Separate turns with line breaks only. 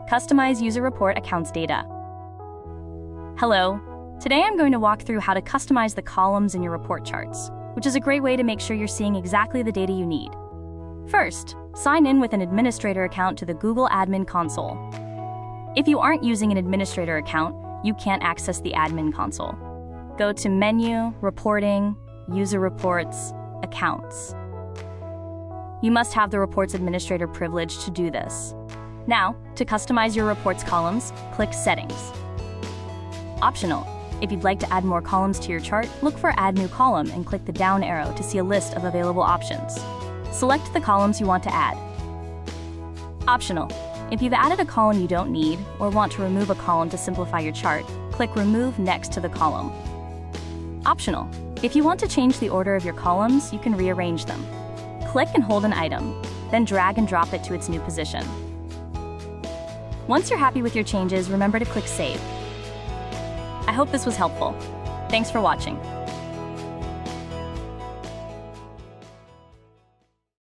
Customize user report accounts data. Hello. Today I'm going to walk through how to customize the columns in your report charts, which is a great way to make sure you're seeing exactly the data you need. First, sign in with an administrator account to the Google Admin Console. If you aren't using an administrator account, you can't access the Admin Console. Go to Menu, Reporting, User Reports, Accounts. You must have the Reports Administrator privilege to do this. Now, to customize your reports columns, click Settings. Optional. If you'd like to add more columns to your chart, look for Add New Column and click the down arrow to see a list of available options. Select the columns you want to add. Optional. If you've added a column you don't need or want to remove a column to simplify your chart, click Remove next to the column. Optional. If you want to change the order of your columns, you can rearrange them. Click and hold an item, then drag and drop it to its new position. Once you're happy with your changes, remember to click Save. I hope this was helpful. Thanks for watching.